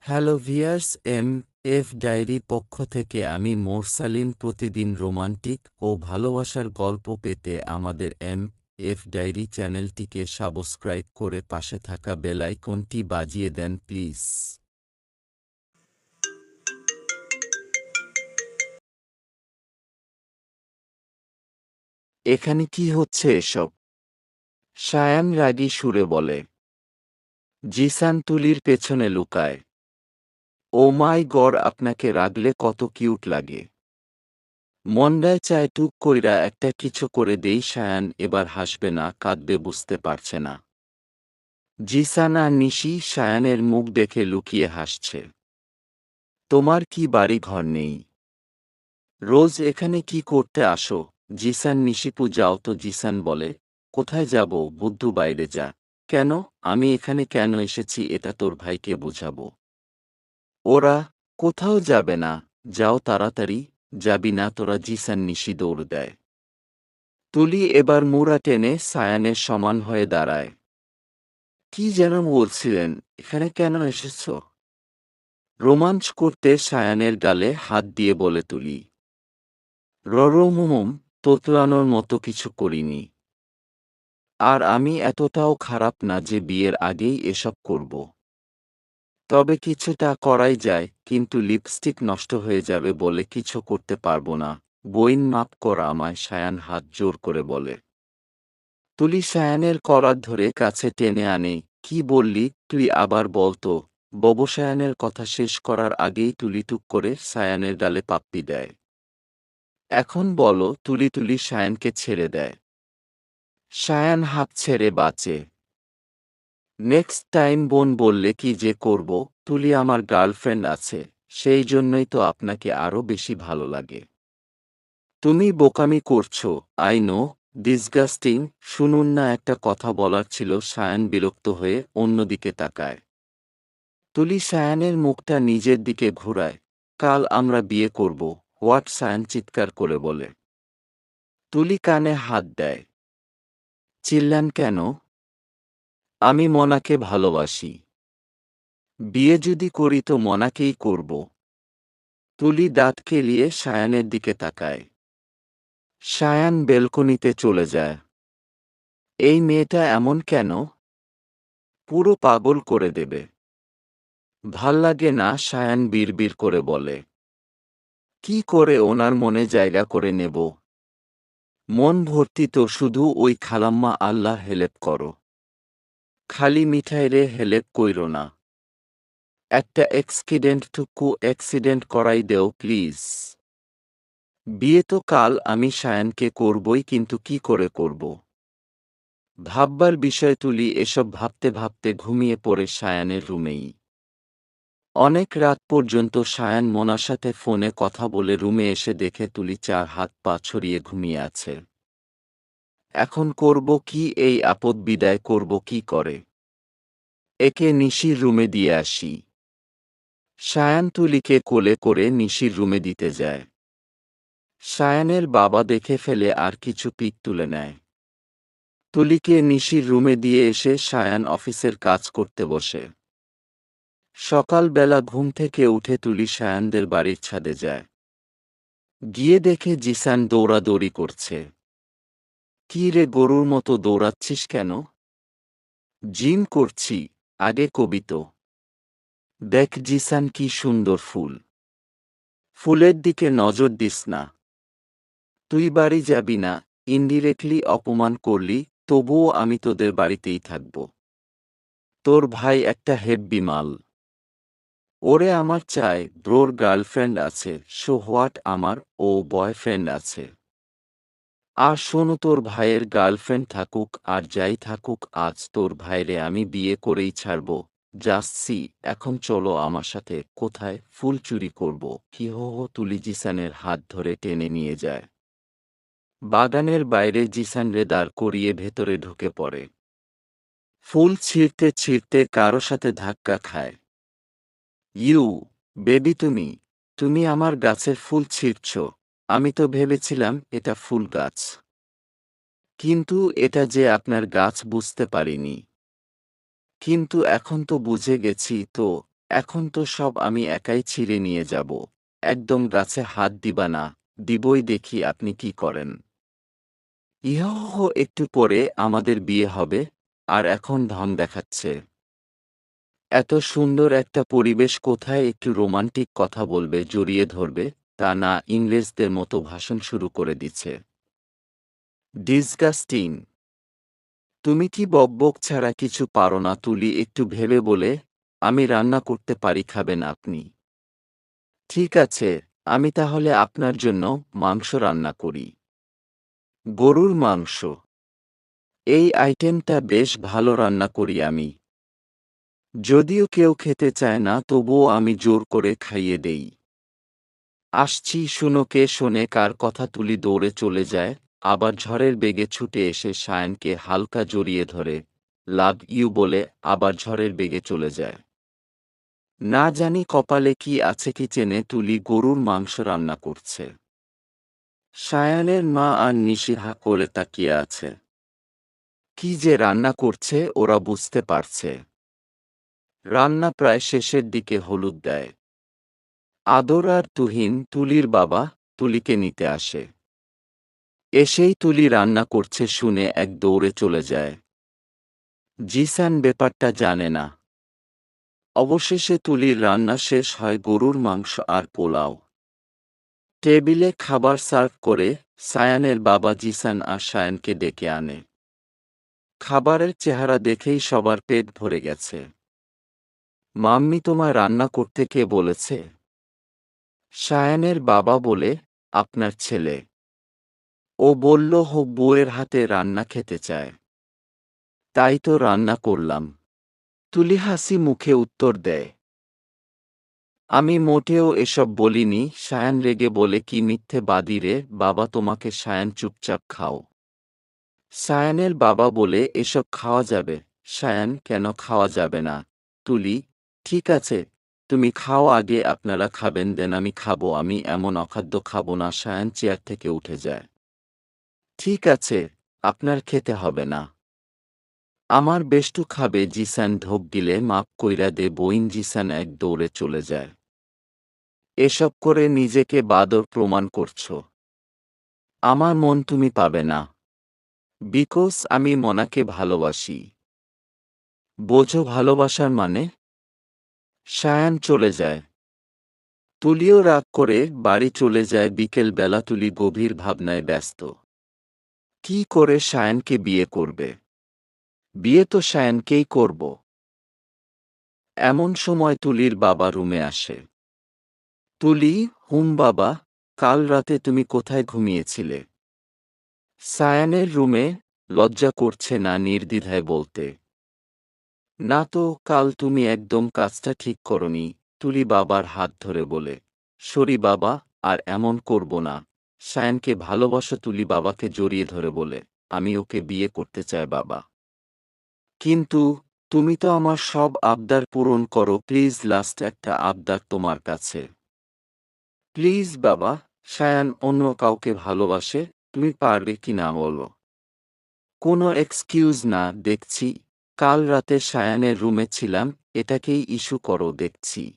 Hello viewers, F diary পক্ষ থেকে আমি মোরসালিন। প্রতিদিন রোমান্টিক ও ভালোবাসার গল্প পেতে আমাদের এফ ডায়েরি চ্যানেলটিকে সাবস্ক্রাইব করে পাশে থাকা বেল আইকনটি বাজিয়ে দেন প্লিজ। এখানে কি হচ্ছে এসব? সায়ান রাগী সুরে বলে। জিসান তুলির পেছনে লুকায়। ও মাই গড, আপনাকে রাগলে কত কিউট লাগে। মন্ডায় চায় টুক কইরা একটা কিছু করে দেই। সায়ান এবার হাসবে না কাঁদবে বুঝতে পারছে না। জিসান আর নিশি সায়ানের মুখ দেখে লুকিয়ে হাসছে। তোমার কি বাড়ি ঘর নেই? রোজ এখানে কি করতে আসো? জিসান নিশিপু যাও তো। জিসান বলে, কোথায় যাব? বুদ্ধু বাইরে যা। কেন? আমি এখানে কেন এসেছি এটা তোর ভাইকে বুঝাবো। ওরা কোথাও যাবে না। যাও তাড়াতাড়ি। যাবি না তোরা? জিসান নিশি দৌড় দেয়। তুলি এবার মুড়া টেনে সায়ানের সমান হয়ে দাঁড়ায়। কি যেন বলছিলেন? এখানে কেন এসেছ? রোমাঞ্চ করতে সায়ানের গালে হাত দিয়ে বলে তুলি। ররমুমুম, তোতলানোর মতো কিছু করিনি। আর আমি এতটাও খারাপ না যে বিয়ের আগেই এসব করব। তবে কিছুটা করাই যায়, কিন্তু লিপস্টিক নষ্ট হয়ে যাবে বলে কিছু করতে পারবো না। বইন মাপ কর আমায়। সায়ান হাত জোর করে বলে। তুলি সায়ানের কলার ধরে কাছে টেনে আনে। কি বললি তুই? আবার বলতো। সায়ানের কথা শেষ করার আগেই তুলি টুক করে সায়ানের ডালে পাপ্পি দেয়। এখন বলো। তুলি তুলি সায়ানকে ছেড়ে দেয়। সায়ান হাত ছেড়ে বাঁচে। নেক্সট টাইম বোন বললে কি যে করব? তুলি আমার গার্লফ্রেন্ড আছে, সেই জন্যই তো আপনাকে আরো বেশি ভালো লাগে। তুমি বোকামি করছো। I know, disgusting. শুনুন না, একটা কথা বলার ছিল। সায়ান বিরক্ত হয়ে অন্যদিকে তাকায়। তুলি সায়ানের মুখটা নিজের দিকে ঘুরায়। কাল আমরা বিয়ে করব। হোয়াট? সায়ান চিৎকার করে বলে। তুলি কানে হাত দেয়। চিল্লান কেন? আমি মনাকে ভালোবাসি। বিয়ে যদি করি তো মনাকেই করব। তুলি দাঁত কেলিয়ে সায়ানের দিকে তাকায়। সায়ান বেলকনিতে চলে যায়। এই মেয়েটা এমন কেন? পুরো পাগল করে দেবে। ভাল্লাগে না। সায়ান বিড়বিড় করে বলে। কি করে ওনার মনে জায়গা করে নেব? মন ভর্তি তো শুধু ওই খালাম্মা। আল্লাহ হেলেপ করো। খালি মিঠাই রে, হেলেপ কইরো না। একটা অ্যাক্সিডেন্ট করাই দেও প্লিজ। বিয়ে তো কাল আমি সায়ানকে করবই, কিন্তু কি করে করব? ভাববার বিষয়। তুলি এসব ভাবতে ভাবতে ঘুমিয়ে পড়ে সায়ানের রুমেই। অনেক রাত পর্যন্ত সায়ান মোনার সাথে ফোনে কথা বলে রুমে এসে দেখে তুলি চার হাত পা ছড়িয়ে ঘুমিয়ে আছে। এখন করব কি? এই আপদ বিদায় করব কি করে? একে নিশির রুমে দিয়ে আসি। সায়ান তুলিকে কোলে করে নিশির রুমে দিতে যায়। সায়ানের বাবা দেখে ফেলে আর কিছু পিক তুলে নেয়। তুলিকে নিশির রুমে দিয়ে এসে সায়ান অফিসের কাজ করতে বসে। সকালবেলা ঘুম থেকে উঠে তুলি সায়ানদের বাড়ির ছাদে যায়। গিয়ে দেখে জিসান দৌড়াদৌড়ি করছে। কি রে, গরুর মতো দৌড়াচ্ছিস কেন? জিম করছি। আগে কবি তো। দেখ জিসান, কি সুন্দর ফুল। ফুলের দিকে নজর দিস না। তুই বাড়ি যাবি না। ইনডিরেক্টলি অপমান করলি, তবুও আমি তোদের বাড়িতেই থাকব। তোর ভাই একটা হেব্বি মাল। ওরে আমার চাই। ব্রোর গার্লফ্রেন্ড আছে, সো হোয়াট? আমার ও বয়ফ্রেন্ড আছে। আর শোনো, তোর ভাইয়ের গার্লফ্রেন্ড থাকুক আর যাই থাকুক, আজ তোর ভাইরে আমি বিয়ে করেই ছাড়ব। Just see. এখন চলো আমার সাথে। কোথায়? ফুল চুরি করব। কি? হো হো। তুলি জিসানের হাত ধরে টেনে নিয়ে যায়। বাগানের বাইরে জিসানরে দাঁড় করিয়ে ভেতরে ঢুকে পড়ে। ফুল ছিঁড়তে ছিঁড়তে কারো সাথে ধাক্কা খায়। ইউ, বেবি, তুমি তুমি আমার গাছের ফুল ছিঁড়ছ? আমি তো ভেবেছিলাম এটা ফুল গাছ। কিন্তু এটা যে আপনার গাছ বুঝতে পারিনি। কিন্তু এখন তো বুঝে গেছি তো। এখন তো সব আমি একাই ছিঁড়ে নিয়ে যাব। একদম গাছে হাত দিবা না। দিবই, দেখি আপনি কি করেন। ইহহ, একটু পরে আমাদের বিয়ে হবে, আর এখন ধন দেখাচ্ছে। এত সুন্দর একটা পরিবেশ কোথায় একটু রোমান্টিক কথা বলবে, জড়িয়ে ধরবে, তা না, ইংরেজদের মতো ভাষণ শুরু করে দিচ্ছে। ডিসগাস্টিং! তুমি কি বকবক ছাড়া কিছু পারো না? তুলি একটু ভেবে বলে, আমি রান্না করতে পারি, খাবেন আপনি? ঠিক আছে, আমি তাহলে আপনার জন্য মাংস রান্না করি। গরুর মাংস? এই আইটেমটা বেশ ভালো রান্না করি আমি। যদিও কেউ খেতে চায় না, তবুও আমি জোর করে খাইয়ে দেই। আসছি, শুনো। কে শোনে কার কথা? তুলি দৌড়ে চলে যায়, আবার ঝড়ের বেগে ছুটে এসে সায়নকে হালকা জড়িয়ে ধরে লাভ ইউ বলে আবার ঝড়ের বেগে চলে যায়। না জানি কপালে কি আছে, কিচেনে তুলি গরুর মাংস রান্না করছে। সায়ানের মা আর নিশি হা করে তাকিয়ে আছে। কি যে রান্না করছে ওরা বুঝতে পারছে। রান্না প্রায় শেষের দিকে। হলুদ দেয়। আদর আর তুহিন, তুলির বাবা, তুলিকে নিতে আসে। এসেই তুলি রান্না করছে শুনে এক দৌড়ে চলে যায়। জিসান ব্যাপারটা জানে না। অবশেষে তুলির রান্না শেষ হয়, গরুর মাংস আর পোলাও। টেবিলে খাবার সার্ভ করে সায়ানের বাবা জিসান আর সায়ানকে ডেকে আনে। খাবারের চেহারা দেখেই সবার পেট ভরে গেছে। মাম্মি, তোমায় রান্না করতে কে বলেছে? সায়ানের বাবা বলে, আপনার ছেলে। ও বলল বউয়ের হাতে রান্না খেতে চায়। তাই তো রান্না করলাম। তুলি হাসি মুখে উত্তর দেয়। আমি মোটেও এসব বলিনি। সায়ান রেগে বলে, কি মিথ্যে বাদী রে বাবা তোমাকে। সায়ান, চুপচাপ খাও। সায়ানের বাবা বলে, এসব খাওয়া যাবে? সায়ান, কেন খাওয়া যাবে না? তুলি, ঠিক আছে, তুমি খাও আগে। আপনারা খাবেন দেন আমি খাবো। আমি এমন অখাদ্য খাবো না। সায়ান চেয়ার থেকে উঠে যায়। ঠিক আছে, আপনার খেতে হবে না। আমার বেষ্টু খাবে। জিসান ঢোক গিলে, মাপ কইরা দে বইন। জিসান এক দৌড়ে চলে যায়। এসব করে নিজেকে বাদর প্রমাণ করছো। আমার মন তুমি পাবে না। বিকজ আমি মনাকে ভালোবাসি। বোঝো ভালোবাসার মানে? সায়ান চলে যায়। তুলিও রাগ করে বাড়ি চলে যায়। বিকেল বেলা তুলি গভীর ভাবনায় ব্যস্ত। কি করে সায়ানকে বিয়ে করবে? বিয়ে তো সায়ানকেই করব। এমন সময় তুলির বাবা রুমে আসে। তুলি, হুম বাবা, কাল রাতে তুমি কোথায় ঘুমিয়েছিলে? সায়ানের রুমে। লজ্জা করছে না নির্দ্বিধায় বলতে? না তো, কাল তুমি একদম কাজটা ঠিক করনি। তুলি বাবার হাত ধরে বলে, সরি বাবা, আর এমন করব না। সায়ানকে ভালোবাসো? তুলি বাবাকে জড়িয়ে ধরে বলে, আমি ওকে বিয়ে করতে চাই বাবা। কিন্তু তুমি তো আমার সব আবদার পূরণ করো। প্লিজ, লাস্ট একটা আবদার তোমার কাছে। প্লিজ বাবা। সায়ান অন্য কাউকে ভালোবাসে, তুমি পারবে কি না বলো? কোনো এক্সকিউজ না দেখছি। কাল রাতে সায়ানের রুমে ছিলাম, এটাকেই ইস্যু করো দেখছি।